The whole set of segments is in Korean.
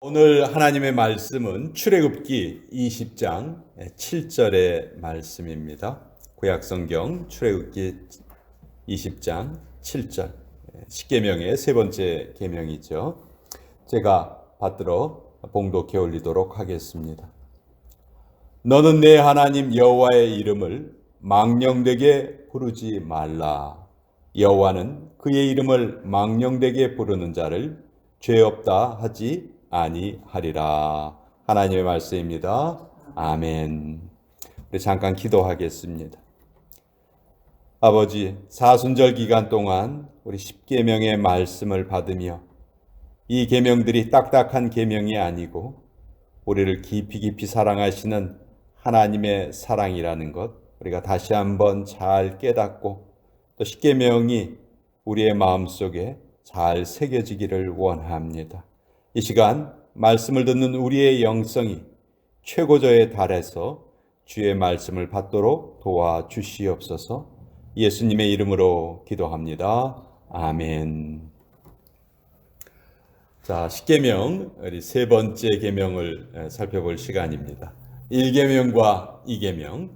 오늘 하나님의 말씀은 출애굽기 20장 7절의 말씀입니다. 구약성경 출애굽기 20장 7절, 십계명의 세 번째 계명이죠. 제가 받들어 봉독해 올리도록 하겠습니다. 너는 내 하나님 여호와의 이름을 망령되게 부르지 말라. 여호와는 그의 이름을 망령되게 부르는 자를 죄 없다 하지 아니하리라. 하나님의 말씀입니다. 아멘. 우리 잠깐 기도하겠습니다. 아버지, 사순절 기간 동안 우리 십계명의 말씀을 받으며 이 계명들이 딱딱한 계명이 아니고 우리를 깊이 사랑하시는 하나님의 사랑이라는 것 우리가 다시 한번 잘 깨닫고 또 십계명이 우리의 마음속에 잘 새겨지기를 원합니다. 이 시간 말씀을 듣는 우리의 영성이 최고조에 달해서 주의 말씀을 받도록 도와주시옵소서. 예수님의 이름으로 기도합니다. 아멘. 자, 십계명 우리 세 번째 계명을 살펴볼 시간입니다. 1계명과 2계명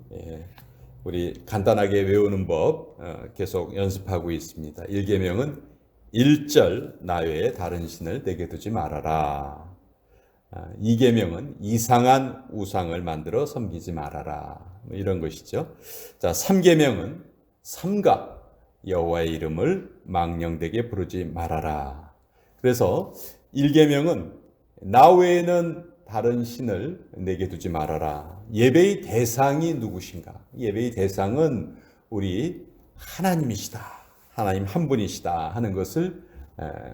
우리 간단하게 외우는 법 계속 연습하고 있습니다. 1계명은 1절 나 외에 다른 신을 내게 두지 말아라. 2계명은 이상한 우상을 만들어 섬기지 말아라. 이런 것이죠. 자, 3계명은 삼가 여호와의 이름을 망령되게 부르지 말아라. 그래서 1계명은 나 외에는 다른 신을 내게 두지 말아라. 예배의 대상이 누구신가? 예배의 대상은 우리 하나님이시다. 하나님 한 분이시다 하는 것을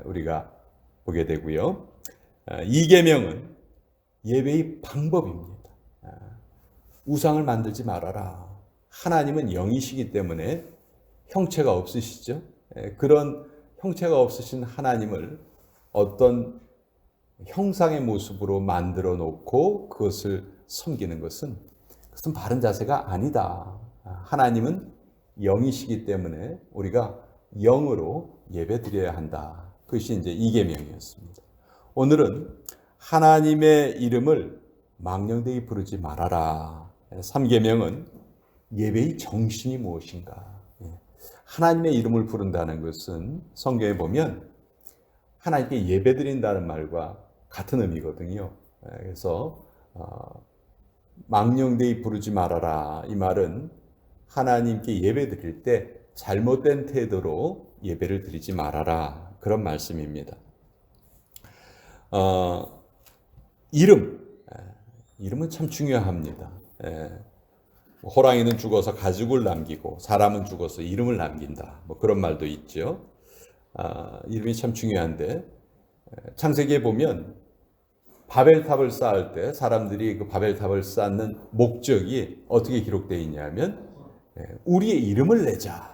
우리가 보게 되고요. 2계명은 예배의 방법입니다. 우상을 만들지 말아라. 하나님은 영이시기 때문에 형체가 없으시죠. 그런 형체가 없으신 하나님을 어떤 형상의 모습으로 만들어 놓고 그것을 섬기는 것은 그것은 바른 자세가 아니다. 하나님은 영이시기 때문에 우리가 영으로 예배드려야 한다. 그것이 이제 2계명이었습니다. 오늘은 하나님의 이름을 망령되이 부르지 말아라. 3계명은 예배의 정신이 무엇인가? 하나님의 이름을 부른다는 것은 성경에 보면 하나님께 예배드린다는 말과 같은 의미거든요. 그래서 망령되이 부르지 말아라. 이 말은 하나님께 예배드릴 때 잘못된 태도로 예배를 드리지 말아라. 그런 말씀입니다. 이름은 참 중요합니다. 호랑이는 죽어서 가죽을 남기고 사람은 죽어서 이름을 남긴다. 뭐 그런 말도 있죠. 이름이 참 중요한데 창세기에 보면 바벨탑을 쌓을 때 사람들이 그 바벨탑을 쌓는 목적이 어떻게 기록되어 있냐면 우리의 이름을 내자.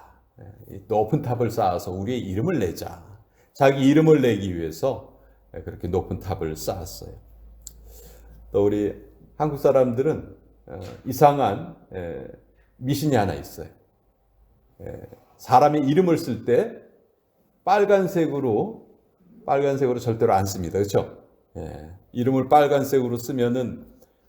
높은 탑을 쌓아서 우리의 이름을 내자. 자기 이름을 내기 위해서 그렇게 높은 탑을 쌓았어요. 또 우리 한국 사람들은 이상한 미신이 하나 있어요. 사람의 이름을 쓸 때 빨간색으로 절대로 안 씁니다. 그렇죠? 이름을 빨간색으로 쓰면은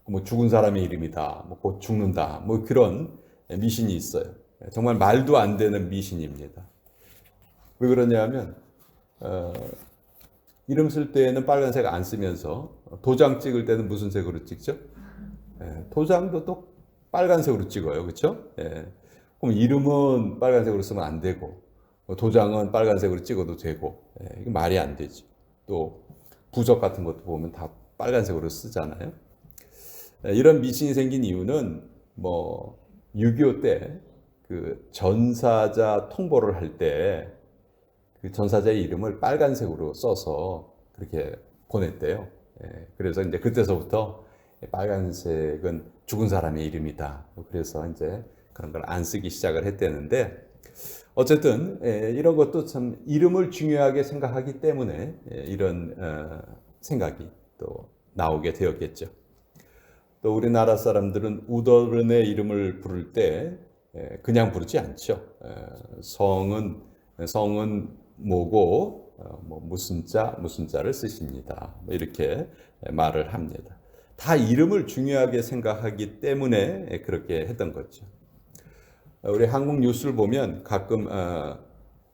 뭐 죽은 사람의 이름이다, 뭐 곧 죽는다, 뭐 그런 미신이 있어요. 정말 말도 안 되는 미신입니다. 왜 그러냐면 이름 쓸 때는 빨간색 안 쓰면서 도장 찍을 때는 무슨 색으로 찍죠? 도장도 또 빨간색으로 찍어요. 그렇죠? 그럼 이름은 빨간색으로 쓰면 안 되고 도장은 빨간색으로 찍어도 되고 이게 말이 안 되죠. 또 부적 같은 것도 보면 다 빨간색으로 쓰잖아요. 이런 미신이 생긴 이유는 뭐 6.25 때 그 전사자 통보를 할 때 그 전사자의 이름을 빨간색으로 써서 그렇게 보냈대요. 그래서 이제 그때서부터 빨간색은 죽은 사람의 이름이다. 그래서 이제 그런 걸 안 쓰기 시작을 했대는데 어쨌든 이런 것도 참 이름을 중요하게 생각하기 때문에 이런 생각이 또 나오게 되었겠죠. 또 우리나라 사람들은 우더른의 이름을 부를 때 그냥 부르지 않죠. 성은 뭐고 뭐 무슨 자를 쓰십니다. 뭐 이렇게 말을 합니다. 다 이름을 중요하게 생각하기 때문에 그렇게 했던 거죠. 우리 한국 뉴스를 보면 가끔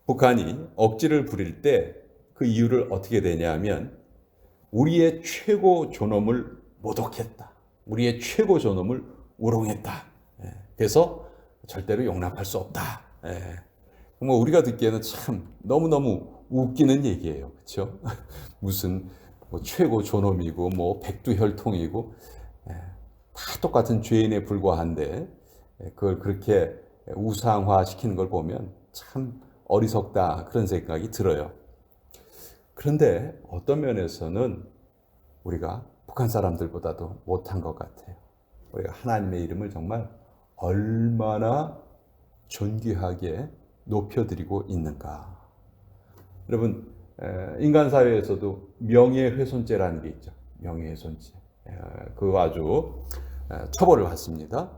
북한이 억지를 부릴 때 그 이유를 어떻게 되냐면 우리의 최고 존엄을 모독했다. 우리의 최고 존엄을 우롱했다. 그래서 절대로 용납할 수 없다. 뭐 우리가 듣기에는 참 너무너무 웃기는 얘기예요. 그렇죠? 무슨 뭐 최고 존엄이고 뭐 백두혈통이고 다 똑같은 죄인에 불과한데 그걸 그렇게 우상화시키는 걸 보면 참 어리석다 그런 생각이 들어요. 그런데 어떤 면에서는 우리가 북한 사람들보다도 못한 것 같아요. 우리가 하나님의 이름을 정말 얼마나 존귀하게 높여드리고 있는가. 여러분, 인간 사회에서도 명예훼손죄라는 게 있죠. 명예훼손죄. 그거 아주 처벌을 받습니다.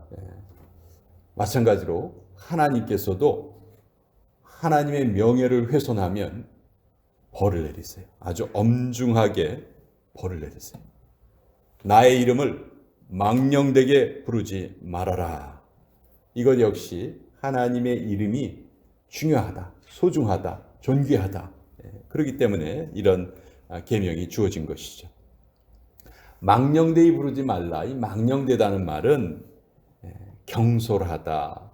마찬가지로 하나님께서도 하나님의 명예를 훼손하면 벌을 내리세요. 아주 엄중하게 벌을 내리세요. 나의 이름을 망령되게 부르지 말아라. 이것 역시 하나님의 이름이 중요하다, 소중하다, 존귀하다. 그렇기 때문에 이런 계명이 주어진 것이죠. 망령되이 부르지 말라. 이 망령되다는 말은 경솔하다,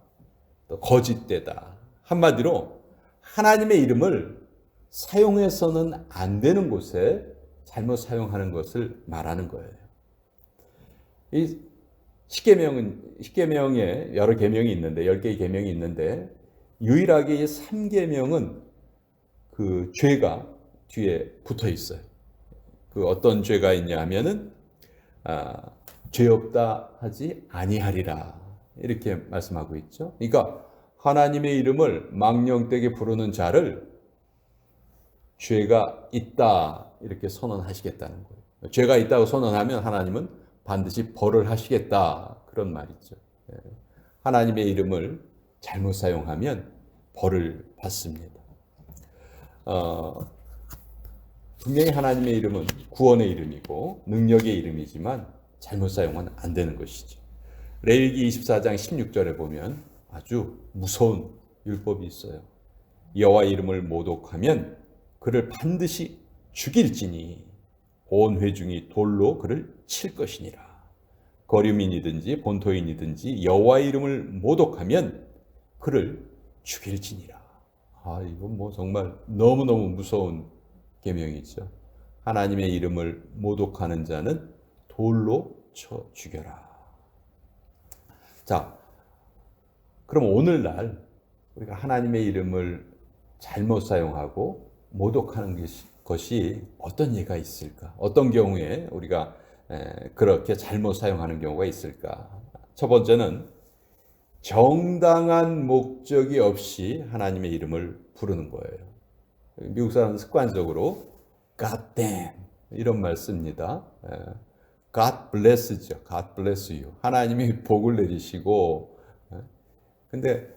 또 거짓되다. 한마디로 하나님의 이름을 사용해서는 안 되는 곳에 잘못 사용하는 것을 말하는 거예요. 이 십계명에 여러 계명이 있는데 10개의 계명이 있는데 유일하게 이 3계명은 그 죄가 뒤에 붙어 있어요. 그 어떤 죄가 있냐 하면은 죄 없다 하지 아니하리라 이렇게 말씀하고 있죠. 그러니까 하나님의 이름을 망령되게 부르는 자를 죄가 있다 이렇게 선언하시겠다는 거예요. 죄가 있다고 선언하면 하나님은 반드시 벌을 하시겠다 그런 말이죠. 하나님의 이름을 잘못 사용하면 벌을 받습니다. 분명히 하나님의 이름은 구원의 이름이고 능력의 이름이지만 잘못 사용은 안 되는 것이죠. 레위기 24장 16절에 보면 아주 무서운 율법이 있어요. 여호와 이름을 모독하면 그를 반드시 죽일지니 온 회중이 돌로 그를 칠 것이니라. 거류민이든지 본토인이든지 여호와 이름을 모독하면 그를 죽일지니라. 이건 뭐 정말 너무너무 무서운 계명이죠. 하나님의 이름을 모독하는 자는 돌로 쳐 죽여라. 자, 그럼 오늘날 우리가 하나님의 이름을 잘못 사용하고 모독하는 것이 어떤 예가 있을까? 어떤 경우에 우리가 그렇게 잘못 사용하는 경우가 있을까? 첫 번째는 정당한 목적이 없이 하나님의 이름을 부르는 거예요. 미국 사람은 습관적으로 God damn 이런 말 씁니다. God bless죠. God bless you. 하나님이 복을 내리시고 근데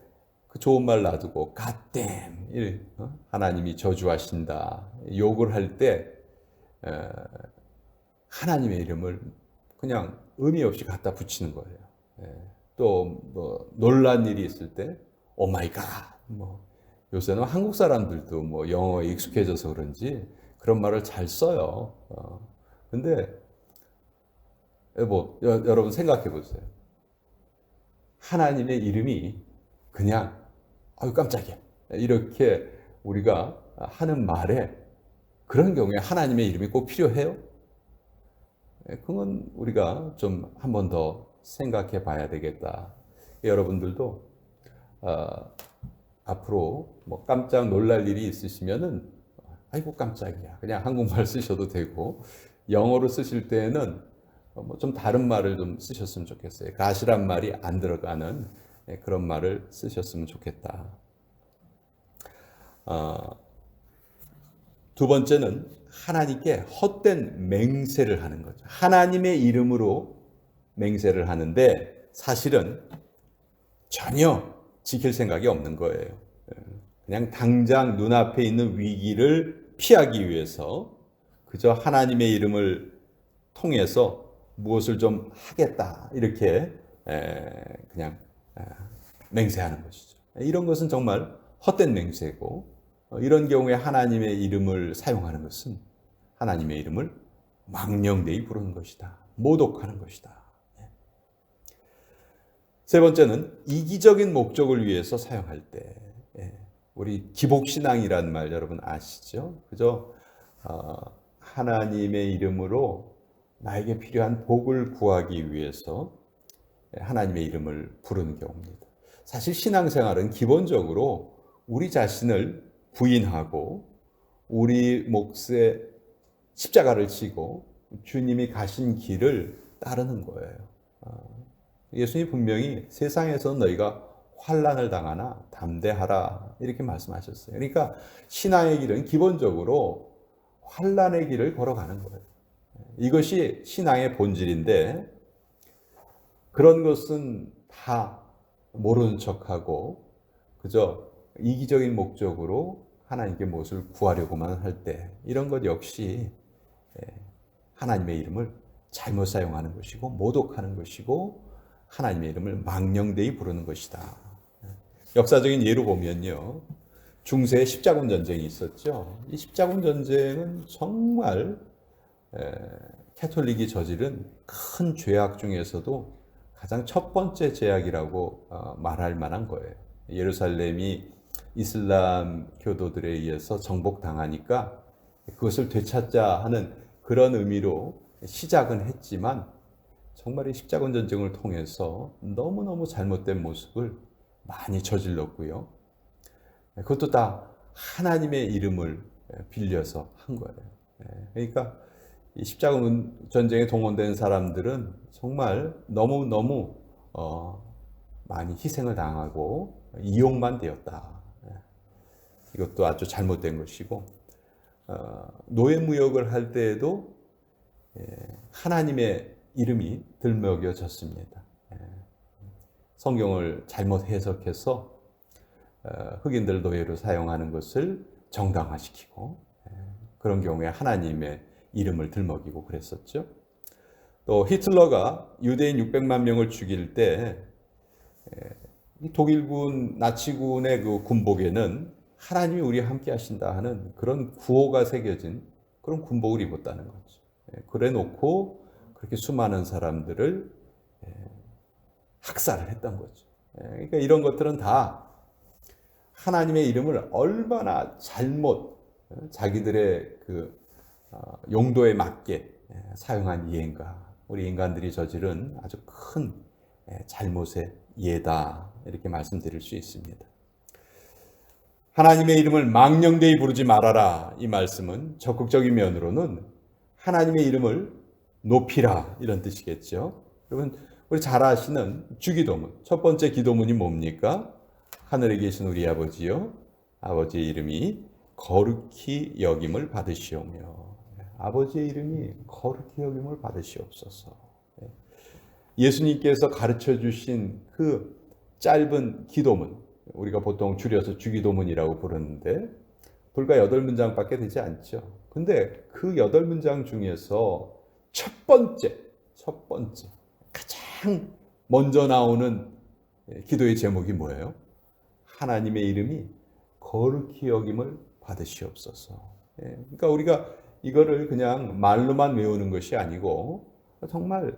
그 좋은 말 놔두고 God damn 하나님이 저주하신다. 욕을 할 때 하나님의 이름을 그냥 의미 없이 갖다 붙이는 거예요. 또 뭐 놀란 일이 있을 때 오 마이 갓 뭐 요새는 한국 사람들도 뭐 영어에 익숙해져서 그런지 그런 말을 잘 써요. 근데 뭐 여러분 생각해 보세요. 하나님의 이름이 그냥 아유 깜짝이야 이렇게 우리가 하는 말에 그런 경우에 하나님의 이름이 꼭 필요해요? 그건 우리가 좀 한 번 더 생각해 봐야 되겠다. 여러분들도 앞으로 뭐 깜짝 놀랄 일이 있으시면은 아이고 깜짝이야 그냥 한국말 쓰셔도 되고 영어로 쓰실 때에는 뭐 좀 다른 말을 좀 쓰셨으면 좋겠어요. 가시란 말이 안 들어가는 그런 말을 쓰셨으면 좋겠다. 두 번째는 하나님께 헛된 맹세를 하는 거죠. 하나님의 이름으로 맹세를 하는데 사실은 전혀 지킬 생각이 없는 거예요. 그냥 당장 눈앞에 있는 위기를 피하기 위해서 그저 하나님의 이름을 통해서 무엇을 좀 하겠다 이렇게 그냥 맹세하는 것이죠. 이런 것은 정말 헛된 맹세고, 이런 경우에 하나님의 이름을 사용하는 것은 하나님의 이름을 망령되이 부르는 것이다. 모독하는 것이다. 세 번째는 이기적인 목적을 위해서 사용할 때, 우리 기복신앙이란 말 여러분 아시죠? 그죠? 하나님의 이름으로 나에게 필요한 복을 구하기 위해서 하나님의 이름을 부르는 경우입니다. 사실 신앙생활은 기본적으로 우리 자신을 부인하고 우리 몫에 십자가를 지고 주님이 가신 길을 따르는 거예요. 예수님이 분명히 세상에서 너희가 환난을 당하나 담대하라 이렇게 말씀하셨어요. 그러니까 신앙의 길은 기본적으로 환난의 길을 걸어가는 거예요. 이것이 신앙의 본질인데, 그런 것은 다 모르는 척하고 그저 이기적인 목적으로 하나님께 무엇을 구하려고만 할 때, 이런 것 역시 하나님의 이름을 잘못 사용하는 것이고 모독하는 것이고 하나님의 이름을 망령되이 부르는 것이다. 역사적인 예로 보면요, 중세에 십자군 전쟁이 있었죠. 이 십자군 전쟁은 정말 캐톨릭이 저지른 큰 죄악 중에서도 가장 첫 번째 죄악이라고 말할 만한 거예요. 예루살렘이 이슬람 교도들에 의해서 정복당하니까 그것을 되찾자 하는 그런 의미로 시작은 했지만, 정말 이 십자군 전쟁을 통해서 너무너무 잘못된 모습을 많이 저질렀고요. 그것도 다 하나님의 이름을 빌려서 한 거예요. 그러니까 이 십자군 전쟁에 동원된 사람들은 정말 너무너무 많이 희생을 당하고 이용만 되었다. 이것도 아주 잘못된 것이고, 노예무역을 할 때에도 하나님의 이름이 들먹여졌습니다. 성경을 잘못 해석해서 흑인들 노예로 사용하는 것을 정당화시키고, 그런 경우에 하나님의 이름을 들먹이고 그랬었죠. 또 히틀러가 유대인 600만 명을 죽일 때 독일군 나치군의 그 군복에는 하나님이 우리와 함께 하신다 하는 그런 구호가 새겨진 그런 군복을 입었다는 거죠. 그래 놓고 그렇게 수많은 사람들을 학살을 했던 거죠. 그러니까 이런 것들은 다 하나님의 이름을 얼마나 잘못 자기들의 그 용도에 맞게 사용한 예인가, 우리 인간들이 저지른 아주 큰 잘못의 예다, 이렇게 말씀드릴 수 있습니다. 하나님의 이름을 망령되이 부르지 말아라, 이 말씀은 적극적인 면으로는 하나님의 이름을 높이라, 이런 뜻이겠죠. 여러분, 우리 잘 아시는 주기도문, 첫 번째 기도문이 뭡니까? 하늘에 계신 우리 아버지요, 아버지의 이름이 거룩히 여김을 받으시오며. 아버지의 이름이 거룩히 여김을 받으시옵소서. 예수님께서 가르쳐 주신 그 짧은 기도문, 우리가 보통 줄여서 주기도문이라고 부르는데 불과 8문장밖에 되지 않죠. 근데 그 8문장 중에서 첫 번째 가장 먼저 나오는 기도의 제목이 뭐예요? 하나님의 이름이 거룩히 여김을 받으시옵소서. 그러니까 우리가 이거를 그냥 말로만 외우는 것이 아니고 정말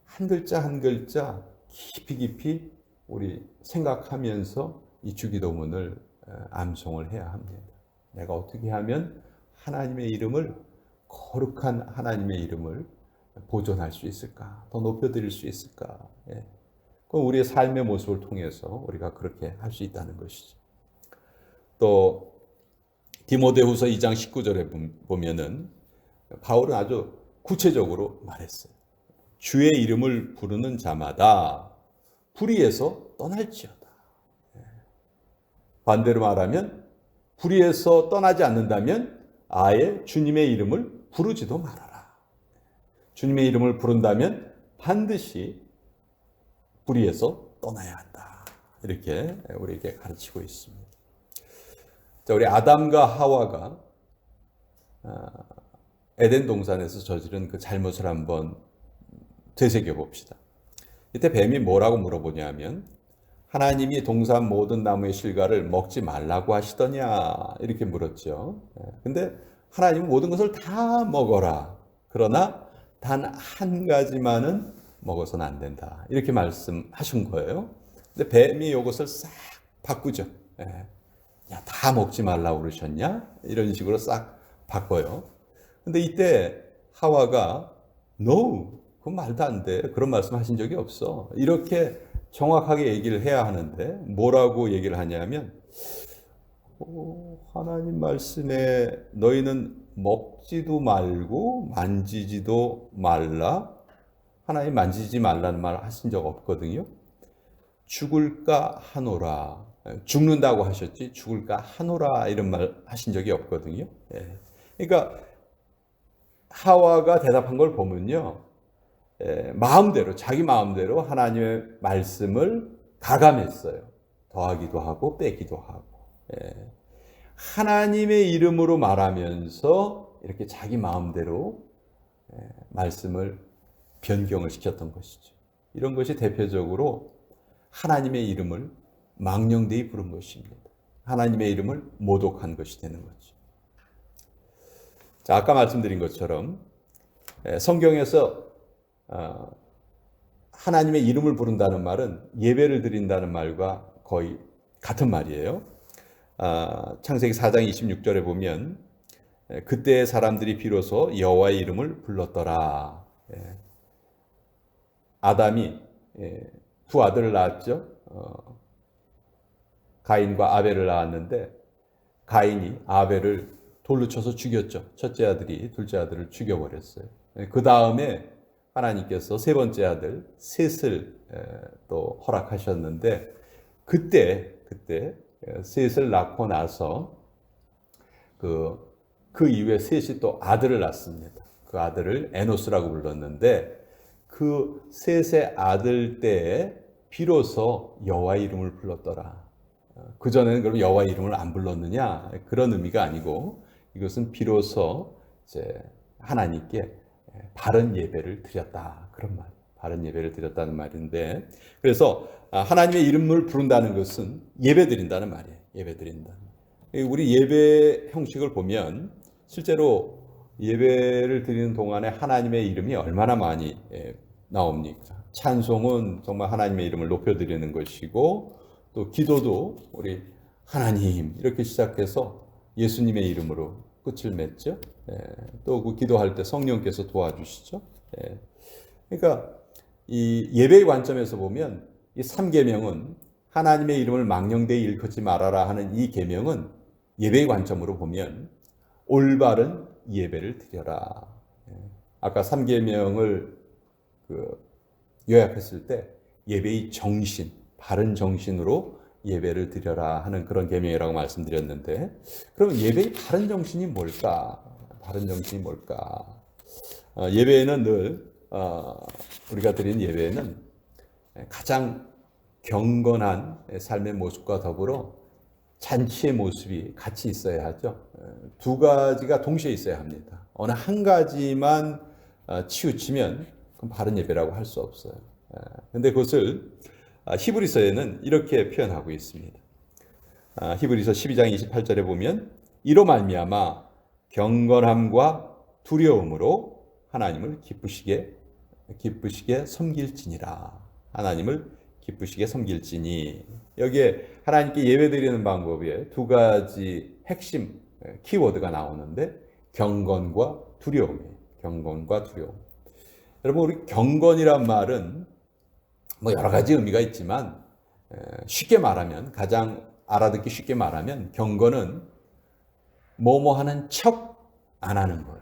한 글자 한 글자 깊이 우리 생각하면서 이 주기도문을 암송을 해야 합니다. 내가 어떻게 하면 하나님의 이름을, 거룩한 하나님의 이름을 보존할 수 있을까? 더 높여드릴 수 있을까? 그럼 우리의 삶의 모습을 통해서 우리가 그렇게 할 수 있다는 것이죠. 또 디모데후서 2장 19절에 보면은 바울은 아주 구체적으로 말했어요. 주의 이름을 부르는 자마다 불의에서 떠날지어다. 반대로 말하면 불의에서 떠나지 않는다면 아예 주님의 이름을 부르지도 말아라. 주님의 이름을 부른다면 반드시 불의에서 떠나야 한다. 이렇게 우리에게 가르치고 있습니다. 자, 우리 아담과 하와가 에덴 동산에서 저지른 그 잘못을 한번 되새겨 봅시다. 이때 뱀이 뭐라고 물어보냐면 하나님이 동산 모든 나무의 실과를 먹지 말라고 하시더냐 이렇게 물었죠. 근데 하나님은 모든 것을 다 먹어라. 그러나 단 한 가지만은 먹어서는 안 된다. 이렇게 말씀하신 거예요. 근데 뱀이 이것을 싹 바꾸죠. 야, 다 먹지 말라고 그러셨냐? 이런 식으로 싹 바꿔요. 근데 이때 하와가 No, 그건 말도 안 돼. 그런 말씀 하신 적이 없어. 이렇게 정확하게 얘기를 해야 하는데 뭐라고 얘기를 하냐면 하나님 말씀에 너희는 먹지도 말고 만지지도 말라. 하나님 만지지 말라는 말 하신 적 없거든요. 죽을까 하노라. 죽는다고 하셨지 죽을까 하노라 이런 말 하신 적이 없거든요. 그러니까 하와가 대답한 걸 보면요. 마음대로 자기 마음대로 하나님의 말씀을 가감했어요. 더하기도 하고 빼기도 하고. 하나님의 이름으로 말하면서 이렇게 자기 마음대로 말씀을 변경을 시켰던 것이죠. 이런 것이 대표적으로 하나님의 이름을 망령되이 부른 것입니다. 하나님의 이름을 모독한 것이 되는 거죠. 자, 아까 말씀드린 것처럼 성경에서 하나님의 이름을 부른다는 말은 예배를 드린다는 말과 거의 같은 말이에요. 창세기 4장 26절에 보면 그때 사람들이 비로소 여호와의 이름을 불렀더라. 아담이 두 아들을 낳았죠. 가인과 아벨을 낳았는데 가인이 아벨을 돌로 쳐서 죽였죠. 첫째 아들이 둘째 아들을 죽여버렸어요. 그 다음에 하나님께서 세 번째 아들 셋을 또 허락하셨는데 그때 셋을 낳고 나서 그 이후에 셋이 또 아들을 낳습니다. 그 아들을 에노스라고 불렀는데 그 셋의 아들 때에 비로소 여호와의 이름을 불렀더라. 그전에는 그럼 여호와의 이름을 안 불렀느냐? 그런 의미가 아니고 이것은 비로소 이제 하나님께 바른 예배를 드렸다. 그런 말. 바른 예배를 드렸다는 말인데 그래서 하나님의 이름을 부른다는 것은 예배 드린다는 말이에요. 예배 드린다. 우리 예배 형식을 보면 실제로 예배를 드리는 동안에 하나님의 이름이 얼마나 많이 나옵니까? 찬송은 정말 하나님의 이름을 높여드리는 것이고 또 기도도 우리 하나님 이렇게 시작해서 예수님의 이름으로 끝을 맺죠. 또 그 기도할 때 성령께서 도와주시죠. 그러니까 이 예배의 관점에서 보면 이 3계명은 하나님의 이름을 망령되이 일컫지 말아라 하는 이 계명은 예배의 관점으로 보면 올바른 예배를 드려라. 아까 3계명을 요약했을 때 예배의 정신, 바른 정신으로 예배를 드려라 하는 그런 계명이라고 말씀드렸는데 그러면 예배의 바른 정신이 뭘까? 바른 정신이 뭘까? 예배에는 늘 우리가 드리는 예배에는 가장 경건한 삶의 모습과 더불어 잔치의 모습이 같이 있어야 하죠. 두 가지가 동시에 있어야 합니다. 어느 한 가지만 치우치면 그럼 바른 예배라고 할 수 없어요. 근데 그것을 히브리서에는 이렇게 표현하고 있습니다. 히브리서 12장 28절에 보면 이로 말미암아 경건함과 두려움으로 하나님을 기쁘시게 섬길지니라. 하나님을 기쁘시게 섬길지니. 여기에 하나님께 예배드리는 방법에 두 가지 핵심 키워드가 나오는데 경건과 두려움이에요. 경건과 두려움. 여러분 우리 경건이란 말은 뭐 여러 가지 의미가 있지만 쉽게 말하면 가장 알아듣기 쉽게 말하면 경건은 뭐뭐 하는 척 안 하는 거예요.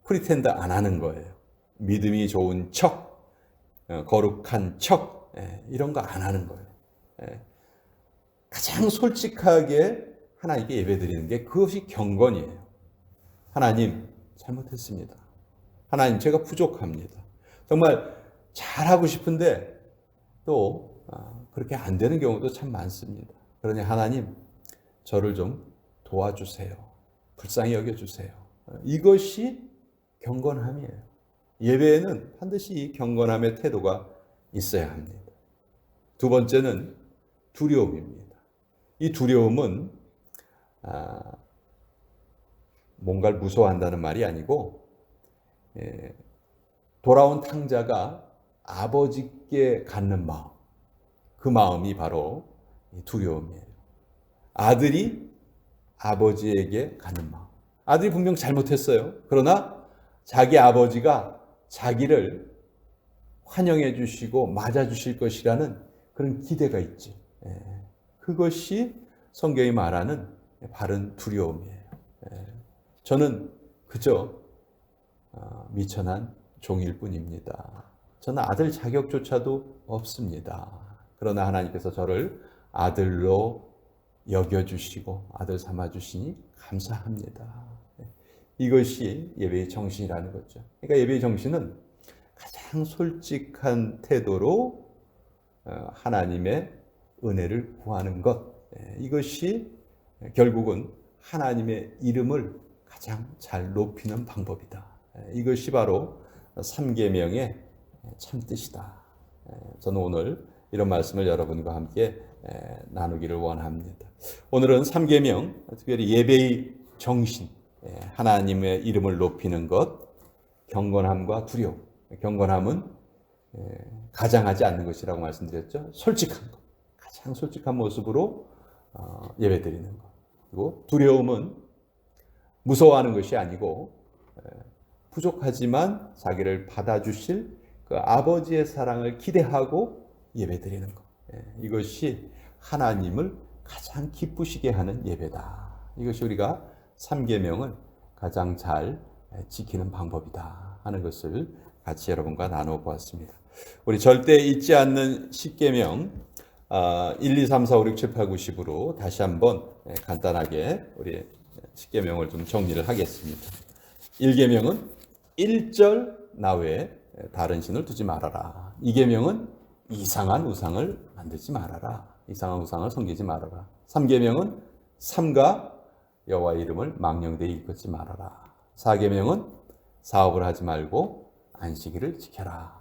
프리텐드 안 하는 거예요. 믿음이 좋은 척, 거룩한 척 이런 거 안 하는 거예요. 가장 솔직하게 하나님께 예배드리는 게 그것이 경건이에요. 하나님 잘못했습니다. 하나님 제가 부족합니다. 정말 잘하고 싶은데 또 그렇게 안 되는 경우도 참 많습니다. 그러니 하나님 저를 좀 도와주세요. 불쌍히 여겨주세요. 이것이 경건함이에요. 예배에는 반드시 이 경건함의 태도가 있어야 합니다. 두 번째는 두려움입니다. 이 두려움은 뭔가를 무서워한다는 말이 아니고 돌아온 탕자가 아버지께 갖는 마음, 그 마음이 바로 두려움이에요. 아들이 아버지에게 갖는 마음. 아들이 분명 잘못했어요. 그러나 자기 아버지가 자기를 환영해 주시고 맞아 주실 것이라는 그런 기대가 있지. 그것이 성경이 말하는 바른 두려움이에요. 저는 그저 미천한 종일 뿐입니다. 저는 아들 자격조차도 없습니다. 그러나 하나님께서 저를 아들로 여겨주시고 아들 삼아주시니 감사합니다. 이것이 예배의 정신이라는 거죠. 그러니까 예배의 정신은 가장 솔직한 태도로 하나님의 은혜를 구하는 것. 이것이 결국은 하나님의 이름을 가장 잘 높이는 방법이다. 이것이 바로 삼계명의 참뜻이다. 저는 오늘 이런 말씀을 여러분과 함께 나누기를 원합니다. 오늘은 삼계명, 특별히 예배의 정신, 하나님의 이름을 높이는 것, 경건함과 두려움. 경건함은 가장하지 않는 것이라고 말씀드렸죠. 솔직한 것, 가장 솔직한 모습으로 예배드리는 것. 그리고 두려움은 무서워하는 것이 아니고 부족하지만 자기를 받아주실 그 아버지의 사랑을 기대하고 예배드리는 것. 이것이 하나님을 가장 기쁘시게 하는 예배다. 이것이 우리가 삼계명을 가장 잘 지키는 방법이다 하는 것을 같이 여러분과 나누어 보았습니다. 우리 절대 잊지 않는 십계명 1, 2, 3, 4, 5, 6, 7, 8, 9, 10으로 다시 한번 간단하게 우리 십계명을 좀 정리를 하겠습니다. 1계명은 1절 나 외에 다른 신을 두지 말아라. 2계명은 이상한 우상을 만들지 말아라. 이상한 우상을 섬기지 말아라. 3계명은 삼가 여호와의 이름을 망령되이 일컫지 말아라. 4계명은 사업을 하지 말고 안식일을 지켜라.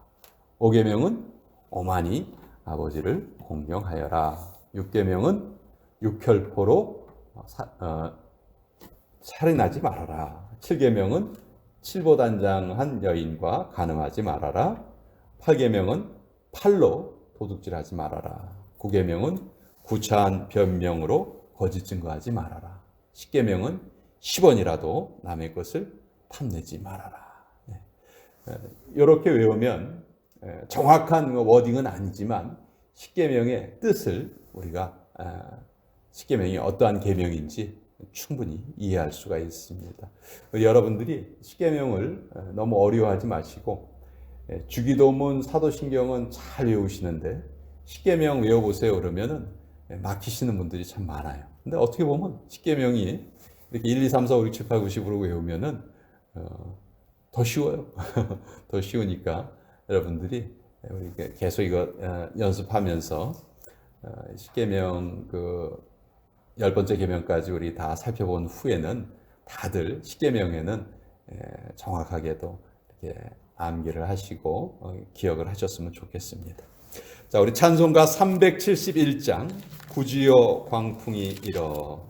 5계명은 오만이 아버지를 공경하여라. 6계명은 육혈포로 살인하지 말아라. 7계명은 칠보단장한 여인과 간음하지 말아라. 8계명은 팔로 도둑질하지 말아라. 9계명은 구차한 변명으로 거짓 증거하지 말아라. 10계명은 10원이라도 남의 것을 탐내지 말아라. 이렇게 외우면 정확한 워딩은 아니지만 10계명의 뜻을 우리가 10계명이 어떠한 계명인지 충분히 이해할 수가 있습니다. 여러분들이 10계명을 너무 어려워하지 마시고 주기도문, 사도신경은 잘 외우시는데 10계명 외워보세요 그러면은 막히시는 분들이 참 많아요. 근데 어떻게 보면 10계명이 이렇게 1, 2, 3, 4, 5, 6, 7, 8, 9, 10으로 외우면은 더 쉬워요. 더 쉬우니까 여러분들이 계속 이거 연습하면서 10계명 그 10번째 계명까지 우리 다 살펴본 후에는 다들 10계명에는 정확하게도 이렇게 암기를 하시고 기억을 하셨으면 좋겠습니다. 자, 우리 찬송가 371장 구주여 광풍이 일어